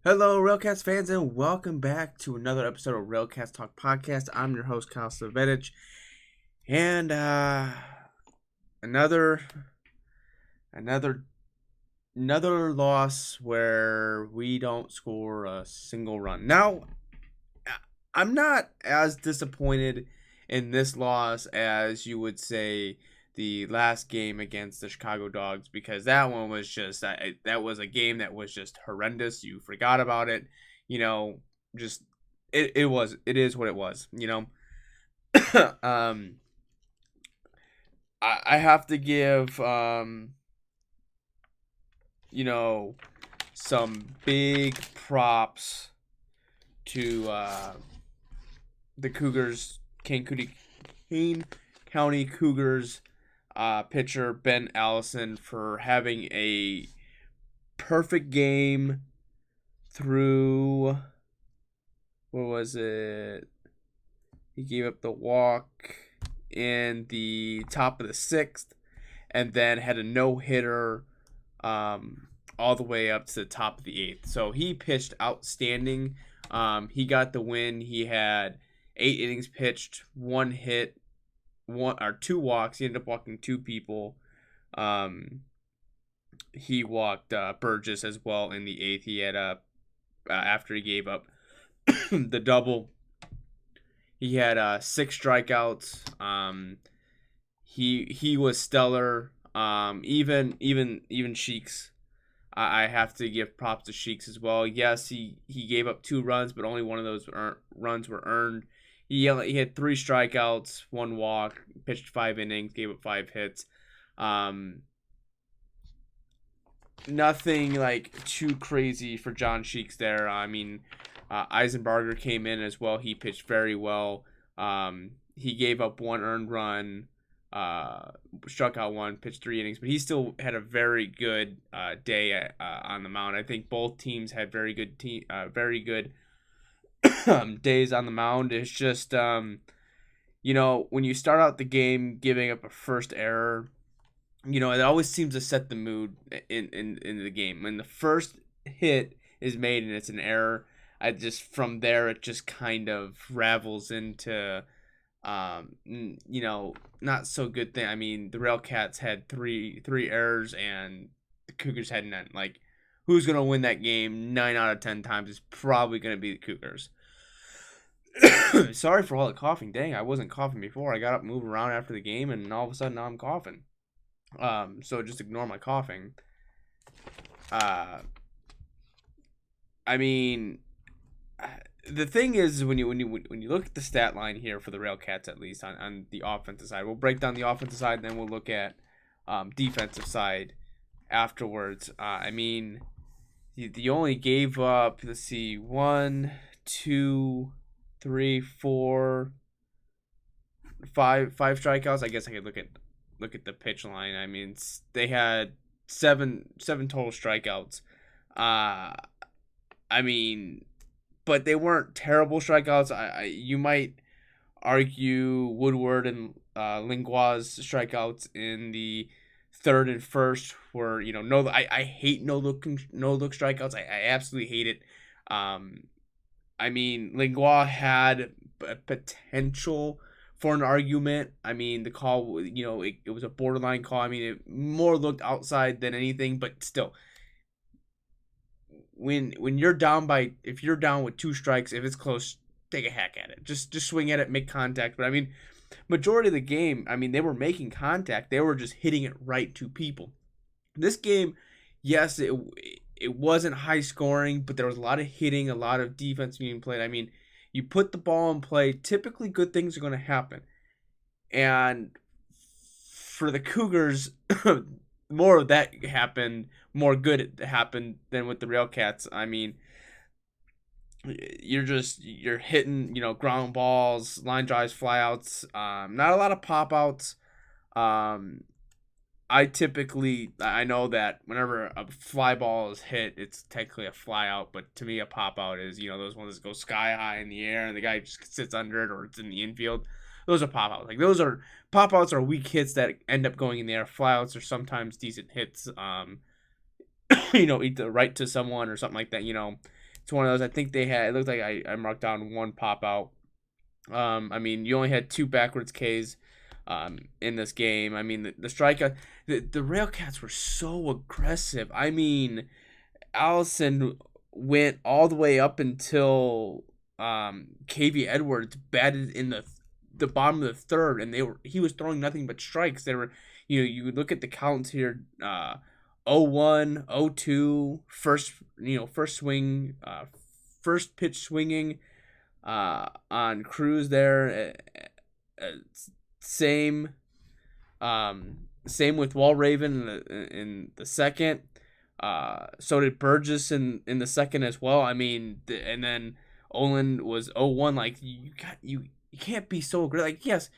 Hello, RailCats fans, and welcome back to another episode of RailCats Talk podcast. I'm your host, Kyle Slavedich, and another another another loss where we don't score a single run. Now, I'm not as disappointed in this loss as you would say the last game against the Chicago Dogs, because that one was just that was a game that was just horrendous. You forgot about it, you know. Just it is what it was, you know. um, I have to give you know, some big props to the Cougars, Kane County Cougars pitcher Ben Allison for having a perfect game through, what was it? He gave up the walk in the top of the sixth, and then had a no hitter all the way up to the top of the eighth. So he pitched outstanding. He got the win. He had 8 innings pitched, one hit, one or two walks. He ended up walking two people. He walked Burgess as well in the eighth. He had after he gave up the double. He had 6 strikeouts. He was stellar. Even Sheeks, I have to give props to Sheeks as well. Yes, he gave up 2 runs, but only one of those runs were earned. He had 3 strikeouts, 1 walk, pitched 5 innings, gave up 5 hits. Nothing like too crazy for John Sheeks there. I mean, Eisenbarger came in as well. He pitched very well. He gave up 1 earned run, struck out 1, pitched 3 innings, but he still had a very good day on the mound. I think both teams had very good days on the mound. It's just when you start out the game giving up a first error, it always seems to set the mood in the game. When the first hit is made and it's an error, from there it just kind of ravels into not so good thing. I mean, the RailCats had three errors and the Cougars had none. Like, who's gonna win that game 9 out of 10 times is probably gonna be the Cougars. Sorry for all the coughing. Dang, I wasn't coughing before. I got up, moved around after the game, and all of a sudden now I'm coughing. So just ignore my coughing. I mean, the thing is, when you look at the stat line here for the RailCats, at least on the offensive side, we'll break down the offensive side, and then we'll look at defensive side afterwards. I mean, you only gave up, let's see, 1, 2, 3, 4, 5 strikeouts. I guess I could look at the pitch line. I mean, they had seven total strikeouts. I mean, but they weren't terrible strikeouts. You might argue Woodward and Lingua's strikeouts in the third and first were, no. I hate no look strikeouts. I absolutely hate it. I mean, Lingua had a potential for an argument. I mean, the call, it was a borderline call. I mean, it more looked outside than anything, but still, when you're down if you're down with 2 strikes, if it's close, take a hack at it. Just swing at it, make contact. But I mean, majority of the game, I mean, they were making contact. They were just hitting it right to people. This game, yes, it wasn't high scoring, but there was a lot of hitting, a lot of defense being played. I mean, you put the ball in play, typically good things are going to happen. And for the Cougars, more of that happened, more good happened than with the RailCats. I mean, you're hitting, ground balls, line drives, flyouts, not a lot of pop outs. I know that whenever a fly ball is hit, it's technically a fly out, but to me a pop out is, those ones that go sky high in the air and the guy just sits under it or it's in the infield. Those are pop outs. Like, those are pop outs are weak hits that end up going in the air. Flyouts are sometimes decent hits. Either right to someone or something like that. It's one of those. I think they had. It looked like I marked down one pop out. I mean, you only had 2 backwards Ks in this game. I mean, the strikeout, the RailCats were so aggressive. I mean, Allison went all the way up until KV Edwards batted in the bottom of the third, and he was throwing nothing but strikes. They were, you would look at the counts here, 0-1, 0-2, first swing, first pitch swinging on Cruz there. Same with Walraven in the second. So did Burgess in the second as well. I mean, and then Olin was 0-1. Like you can't be so aggressive. Like, yes,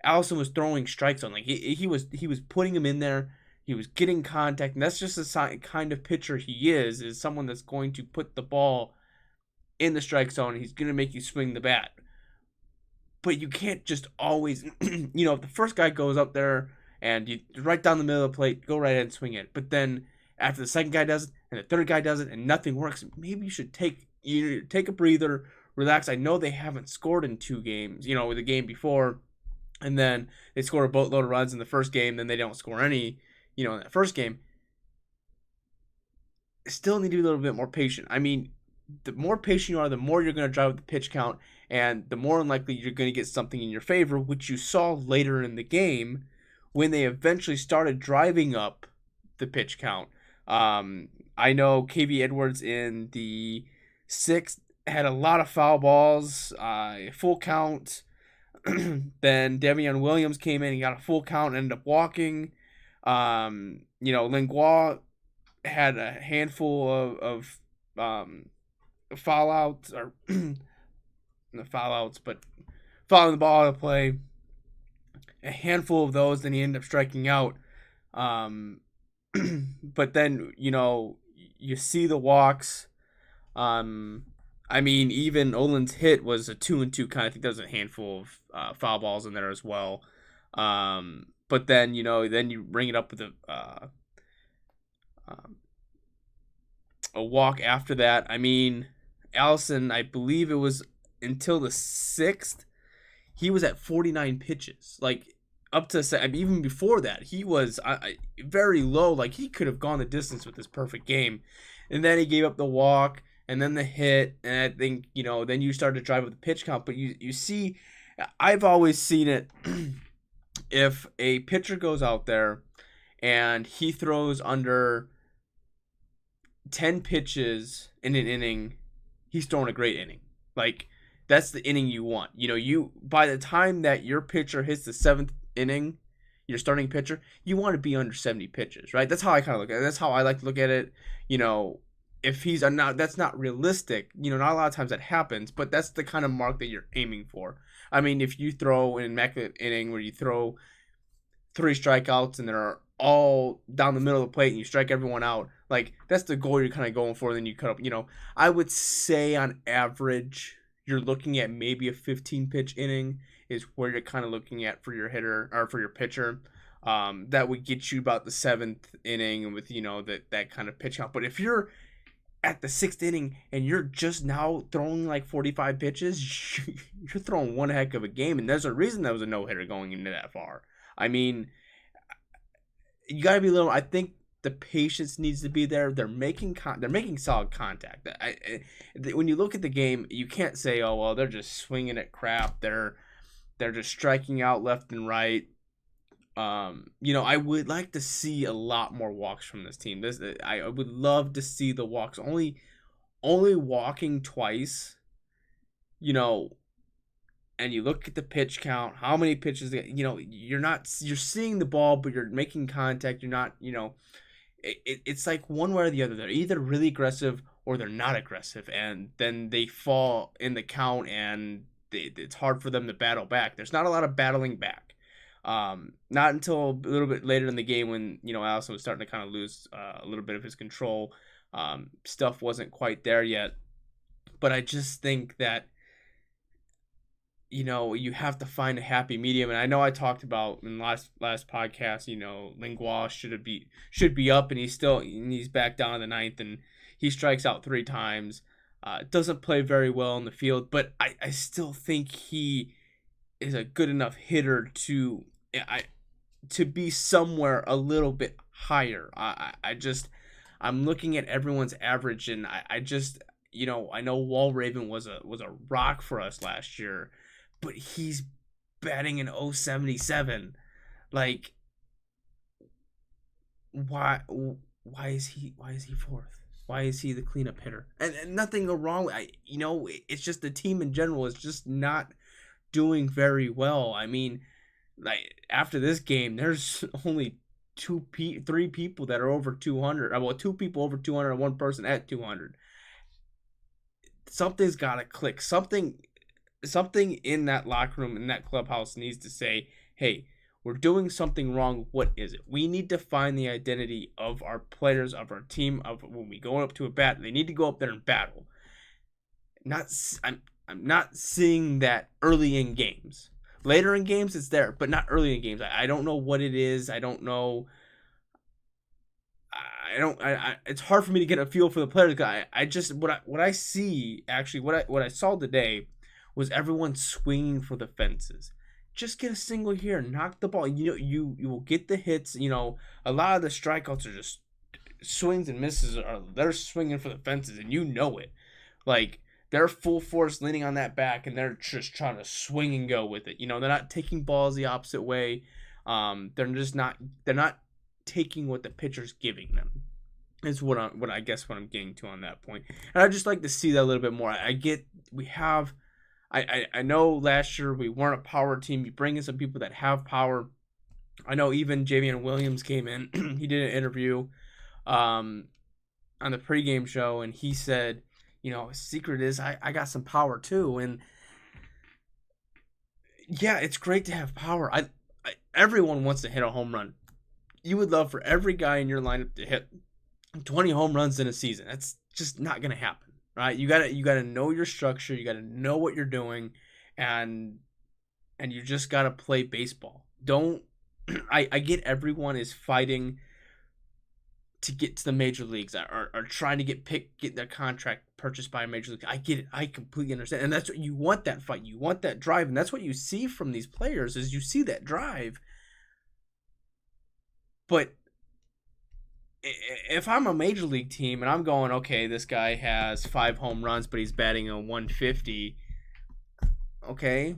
Allison was throwing strikes on. Like he was putting him in there. He was getting contact, and that's just the kind of pitcher he is someone that's going to put the ball in the strike zone. He's going to make you swing the bat. But you can't just always, if the first guy goes up there and you right down the middle of the plate, go right ahead and swing it. But then after the second guy does it and the third guy does it and nothing works, maybe you should take a breather, relax. I know they haven't scored in 2 games, the game before, and then they scored a boatload of runs in the first game, then they don't score any, in that first game. Still need to be a little bit more patient. I mean, the more patient you are, the more you're going to drive up the pitch count, and the more unlikely you're going to get something in your favor, which you saw later in the game when they eventually started driving up the pitch count. I know KV Edwards in the 6th had a lot of foul balls, full count. Then Devion Williams came in and got a full count and ended up walking. Lingual had a handful of foul outs, or not foul outs, but fouling the ball out of play. A handful of those, then he ended up striking out. But then, you see the walks. I mean, even Olin's hit was a 2-2 kind. I think there was a handful of foul balls in there as well. But then, then you bring it up with a walk after that. I mean, Allison, I believe it was until the 6th, he was at 49 pitches. Like, up to, even before that, he was very low. Like, he could have gone the distance with this perfect game. And then he gave up the walk, and then the hit, and I think, then you started to drive up the pitch count. But you see, I've always seen it, if a pitcher goes out there and he throws under 10 pitches in an inning, he's throwing a great inning. Like, that's the inning you want. By the time that your pitcher hits the 7th inning, your starting pitcher, you want to be under 70 pitches, right? That's how I kind of look at it. That's how I like to look at it. If he's not, that's not realistic. Not a lot of times that happens, but that's the kind of mark that you're aiming for. I mean, if you throw an immaculate inning where you throw 3 strikeouts and they're all down the middle of the plate and you strike everyone out, like, that's the goal you're kind of going for. Then you cut up, I would say on average, you're looking at maybe a 15-pitch inning is where you're kind of looking at for your hitter or for your pitcher. That would get you about the 7th inning with, that kind of pitch count. But if you're at the 6th inning and you're just now throwing like 45 pitches, you're throwing one heck of a game. And there's a reason that was a no-hitter going into that far. I mean, you got to be a little, I think the patience needs to be there. They're making solid contact. When you look at the game, you can't say, oh, well, they're just swinging at crap. They're just striking out left and right. I would like to see a lot more walks from this team. I would love to see the walks. Only walking twice, and you look at the pitch count, how many pitches, you're seeing the ball, but you're making contact. You're not, it's like one way or the other. They're either really aggressive or they're not aggressive, and then they fall in the count, and it's hard for them to battle back. There's not a lot of battling back. Not until a little bit later in the game when, Allison was starting to kind of lose a little bit of his control. Stuff wasn't quite there yet. But I just think that, you have to find a happy medium. And I know I talked about in last podcast, Lingual should be up, and he's back down in the 9th, and he strikes out 3 times. Doesn't play very well in the field, but I still think he is a good enough hitter to be somewhere a little bit higher. I'm looking at everyone's average, and I just I know Wall Raven was a rock for us last year, but he's batting in 077. Like, why is he fourth? Why is he the cleanup hitter? And nothing wrong. It's just the team in general is just not doing very well. I mean, like after this game, there's only three people that are over 200. Well, two people over 200 and one person at 200. Something's got to click. Something in that locker room, in that clubhouse needs to say, "Hey, we're doing something wrong. What is it?" We need to find the identity of our players, of our team, of when we go up to a bat. They need to go up there and battle. I'm not seeing that early in games. Later in games, it's there, but not early in games. I don't know what it is. I don't know. It's hard for me to get a feel for the players. I just what I see actually what I saw today was everyone swinging for the fences. Just get a single here, knock the ball. You will get the hits. A lot of the strikeouts are just swings and misses. They're swinging for the fences, and it. Like, they're full force leaning on that back, and they're just trying to swing and go with it. They're not taking balls the opposite way. They're not taking what the pitcher's giving them. Is what I guess what I'm getting to on that point. And I just like to see that a little bit more. I know last year we weren't a power team. You bring in some people that have power. I know even Javian Williams came in. He did an interview on the pregame show, and he said, his secret is I got some power too. And yeah, it's great to have power. Everyone wants to hit a home run. You would love for every guy in your lineup to hit 20 home runs in a season. That's just not going to happen, right? You gotta know your structure. You gotta know what you're doing, and you just gotta play baseball. Don't. I get everyone is fighting to get to the major leagues, are trying to get their contract purchased by a major league. I get it. I completely understand. And that's what you want, that fight. You want that drive. And that's what you see from these players is you see that drive. But if I'm a major league team and I'm going, okay, this guy has 5 home runs, but he's batting a 150. Okay,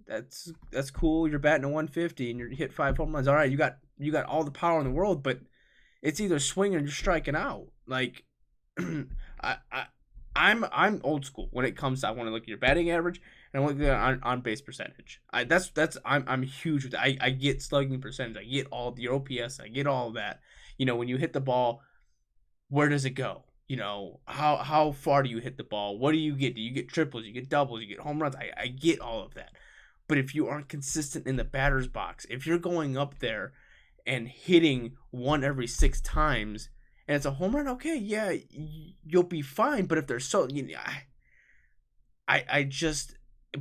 that's cool. You're batting a 150 and you hit 5 home runs. All right, you got all the power in the world, but it's either swinging or you're striking out. Like, I'm old school when it comes to, I want to look at your batting average and I want to look at on base percentage. I'm huge with that. I get slugging percentage. I get all the OPS. I get all of that. When you hit the ball, where does it go? How far do you hit the ball? What do you get? Do you get triples? You get doubles? You get home runs? I get all of that. But if you aren't consistent in the batter's box, if you're going up there and hitting one every 6 times and it's a home run, okay, yeah, you'll be fine. But if they're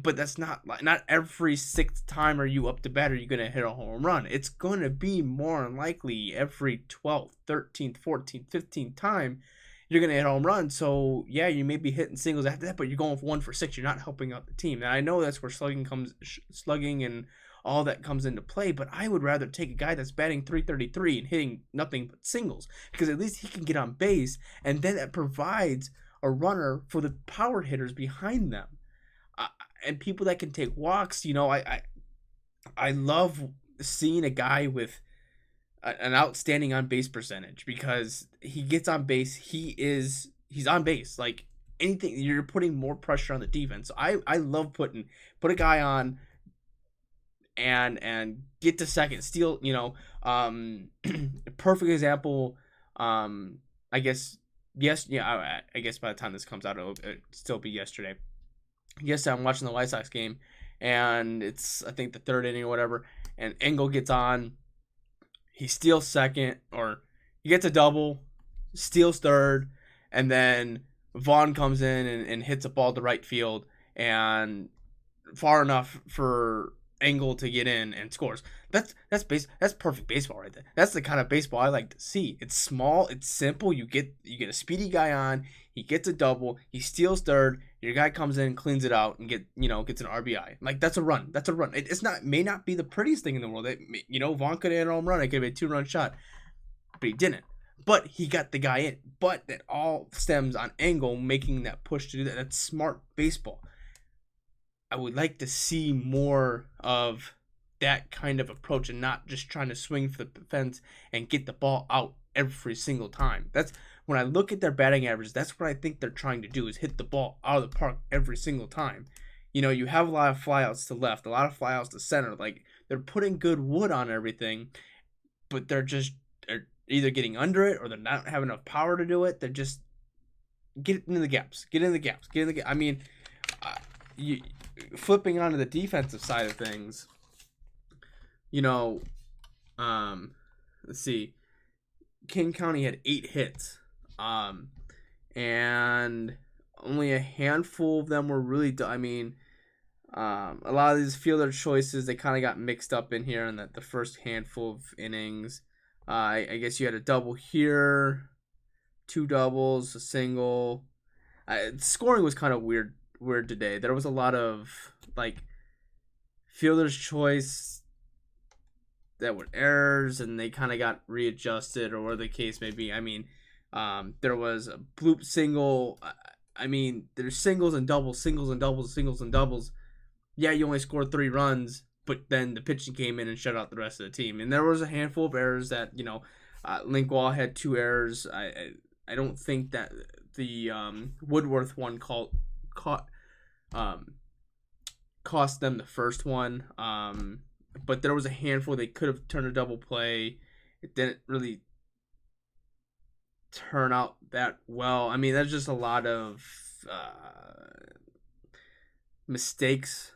but that's not every 6th time are you up to bat are you going to hit a home run. It's going to be more than likely every 12th, 13th, 14th, 15th time you're going to hit a home run. So, yeah, you may be hitting singles after that, but you're going 1 for 6. You're not helping out the team. And I know that's where slugging and all that comes into play, but I would rather take a guy that's batting .333 and hitting nothing but singles because at least he can get on base, and then that provides a runner for the power hitters behind them. And people that can take walks. I love seeing a guy with an outstanding on base percentage because he gets on base. He's on base. Like, anything, you're putting more pressure on the defense. So I love put a guy on and get to second, steal. Perfect example. I guess yes. Yeah. I guess by the time this comes out, it'll still be yesterday. Yesterday, I'm watching the White Sox game, and it's, I think, the 3rd inning or whatever, and Engel gets on. He steals second, or he gets a double, steals 3rd, and then Vaughn comes in and hits a ball to right field, and far enough for angle to get in and scores. That's perfect baseball right there. That's the kind of baseball I like to see. It's small, it's simple. You get a speedy guy on, he gets a double, he steals third, your guy comes in, cleans it out, and gets an RBI. Like that's a run. That's a run. It's not may not be the prettiest thing in the world. Vaughn could have had a home run. It could have been a 2-run shot, but he didn't. But he got the guy in. But that all stems on angle making that push to do that. That's smart baseball. I would like to see more of that kind of approach and not just trying to swing for the fence and get the ball out every single time. That's when I look at their batting averages, that's what I think they're trying to do is hit the ball out of the park every single time. You have a lot of flyouts to left, a lot of flyouts to center. Like they're putting good wood on everything, but they're either getting under it or they're not having enough power to do it. They're just get into the gaps. I mean, flipping onto the defensive side of things, let's see. Kane County had 8 hits, and only a handful of them were really. A lot of these fielder choices they kind of got mixed up in here in the first handful of innings. I guess you had a double here, 2 doubles, a single. Scoring was kind of weird today. There was a lot of fielder's choice that were errors, and they kind of got readjusted or whatever the case may be. There was a bloop single. There's singles and doubles, singles and doubles, singles and doubles. Yeah, you only scored 3 runs, but then the pitching came in and shut out the rest of the team. And there was a handful of errors that Linkwall had 2 errors. I don't think that the Woodworth one cost them the first one. But there was a handful they could have turned a double play. It didn't really turn out that well. There's just a lot of mistakes,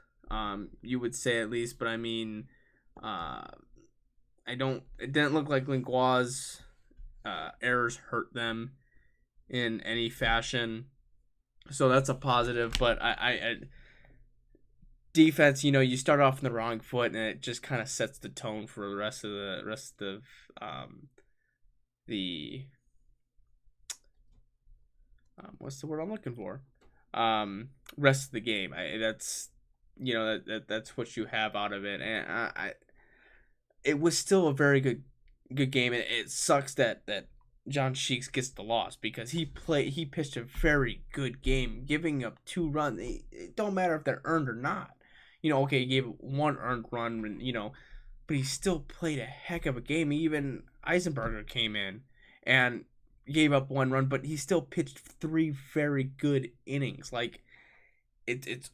you would say at least. But it didn't look like Linkwall's errors hurt them in any fashion. So that's a positive. But I defense, you start off in the wrong foot, and it just kind of sets the tone for the rest of the what's the word I'm looking for? Rest of the game. That's what you have out of it, and it was still a very good game. And it sucks that John Sheeks gets the loss because he pitched a very good game, giving up 2 runs. It don't matter if they're earned or not. Okay, he gave 1 earned run, but he still played a heck of a game. Even Eisenberger came in and gave up 1 run, but he still pitched 3 very good innings. Like it's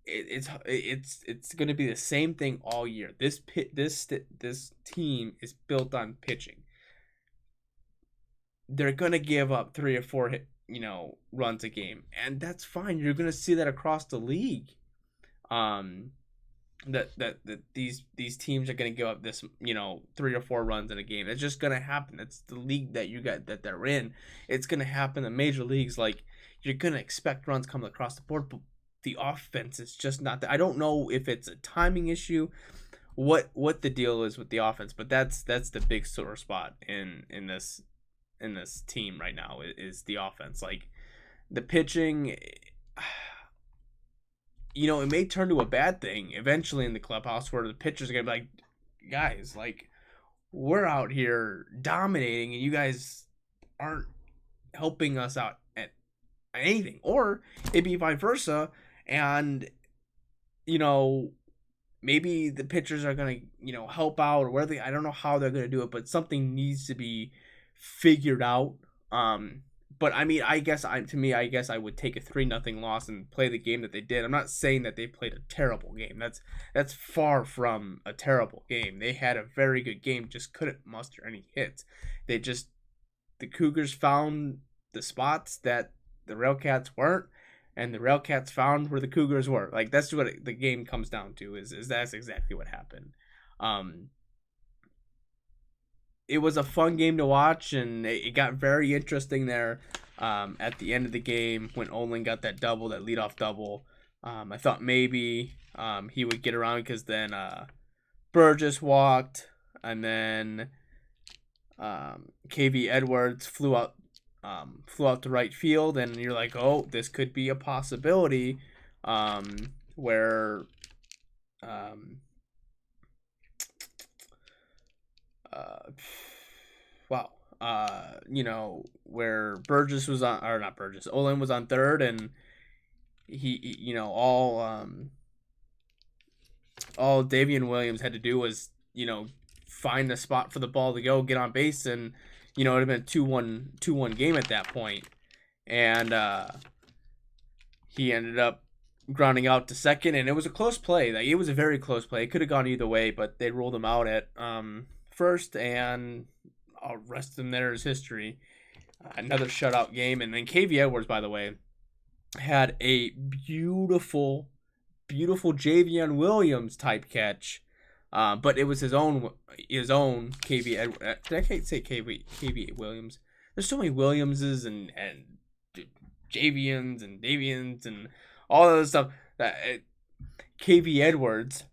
going to be the same thing all year. This team is built on pitching. They're going to give up 3 or 4 runs a game, and that's fine. You're going to see that across the league. That these teams are going to give up this 3 or 4 runs in a game. It's just going to happen. It's the league that that they're in. It's going to happen in major leagues. Like you're going to expect runs coming across the board, but the offense is just not that. I don't know if it's a timing issue, what the deal is with the offense, but that's the big sore spot in this team right now is the offense. Like the pitching, it may turn to a bad thing eventually in the clubhouse where the pitchers are going to be like, guys, like, we're out here dominating and you guys aren't helping us out at anything. Or it'd be vice versa. And, maybe the pitchers are going to, help out or whether I don't know how they're going to do it, but something needs to be figured out. But I guess I would take a 3-0 loss and play the game that they did. I'm not saying that they played a terrible game. That's far from a terrible game. They had a very good game, just couldn't muster any hits. The Cougars found the spots that the RailCats weren't, and the RailCats found where the Cougars were. Like that's what the game comes down to. Is that's exactly what happened. It was a fun game to watch, and it got very interesting there at the end of the game when Olin got that leadoff double. I thought maybe he would get around because then Burgess walked, and then KV Edwards flew out to right field, and you're like, oh, this could be a possibility where wow. Where Burgess was on, or not Burgess, Olin was on third, and all Davian Williams had to do was, find a spot for the ball to go, get on base, and, it would have been a 2-1 game at that point. And he ended up grounding out to second, and it was a close play. Like, it was a very close play. It could have gone either way, but they ruled him out at first, and I'll rest him there as history. Another shutout game, and then KV Edwards, by the way, had a beautiful Javion Williams type catch, but it was his own KV Edwards. Did I say KV Williams? There's so many Williamses and Javians and Davians and all of this stuff. KV Edwards,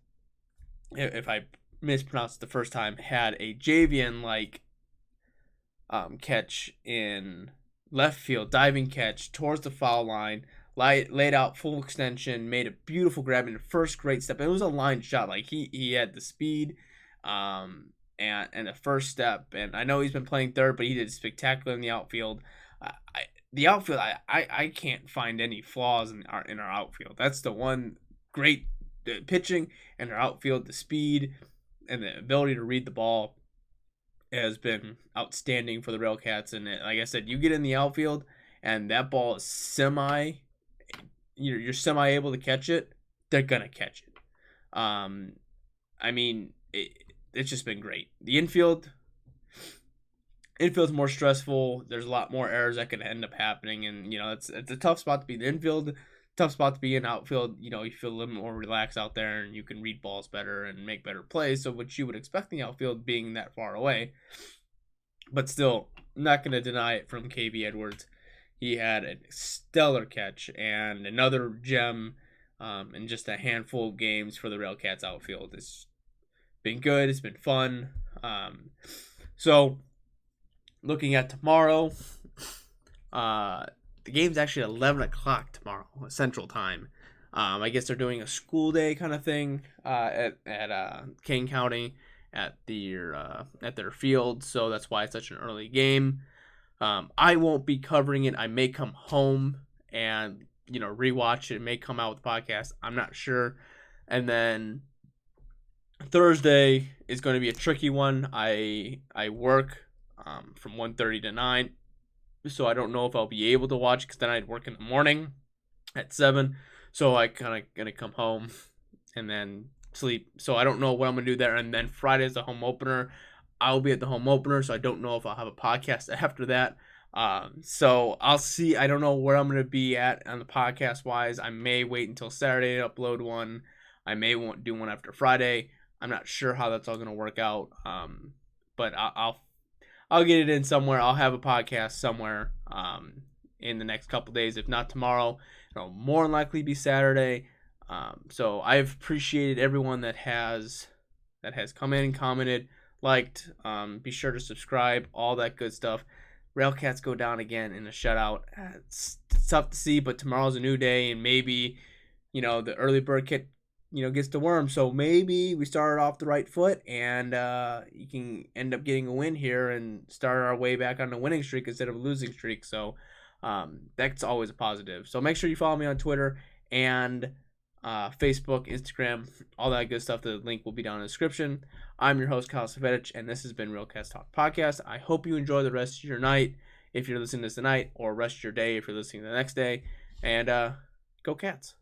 if I mispronounced the first time, had a Javian like catch in left field, diving catch towards the foul line, laid out full extension, made a beautiful grab in the first great step. It was a line shot. Like he had the speed and the first step. And I know he's been playing third, but he did spectacular in the outfield. I can't find any flaws in our outfield. That's the one great pitching, and our outfield, the speed and the ability to read the ball has been outstanding for the RailCats. And like I said, you get in the outfield and that ball is you're semi able to catch it, they're gonna catch it. It's just been great. The infield's more stressful. There's a lot more errors that can end up happening, and it's a tough spot to be. The infield, tough spot to be in. Outfield, you feel a little more relaxed out there, and you can read balls better and make better plays. So what you would expect in the outfield being that far away, but still not going to deny it from KV Edwards. He had a stellar catch and another gem in just a handful of games for the RailCats outfield. It's been good. It's been fun. So looking at tomorrow, the game's actually at 11 o'clock tomorrow, Central Time. I guess they're doing a school day kind of thing at Kane County at their field, so that's why it's such an early game. I won't be covering it. I may come home and rewatch it. It may come out with the podcast. I'm not sure. And then Thursday is going to be a tricky one. I work from 1:30 to 9, so I don't know if I'll be able to watch, because then I'd work in the morning at 7. So I kind of gonna come home and then sleep. So I don't know what I'm gonna do there. And then Friday's the home opener. I'll be at the home opener, so I don't know if I'll have a podcast after that. So I'll see. I don't know where I'm gonna be at on the podcast wise. I may wait until Saturday to upload one. I may want do one after Friday. I'm not sure how that's all gonna work out. But I'll get it in somewhere. I'll have a podcast somewhere in the next couple days. If not tomorrow, it'll more than likely be Saturday. So I've appreciated everyone that has come in, commented, liked. Be sure to subscribe, all that good stuff. RailCats go down again in a shutout. It's tough to see, but tomorrow's a new day, and maybe the early bird gets the worm. So maybe we started off the right foot, and you can end up getting a win here and start our way back on the winning streak instead of a losing streak. So that's always a positive. So make sure you follow me on Twitter and Facebook, Instagram, all that good stuff. The link will be down in the description. I'm your host, Kyle Savetic, and this has been RailCats Talk Podcast. I hope you enjoy the rest of your night if you're listening to this tonight, or rest of your day if you're listening the next day. And go Cats.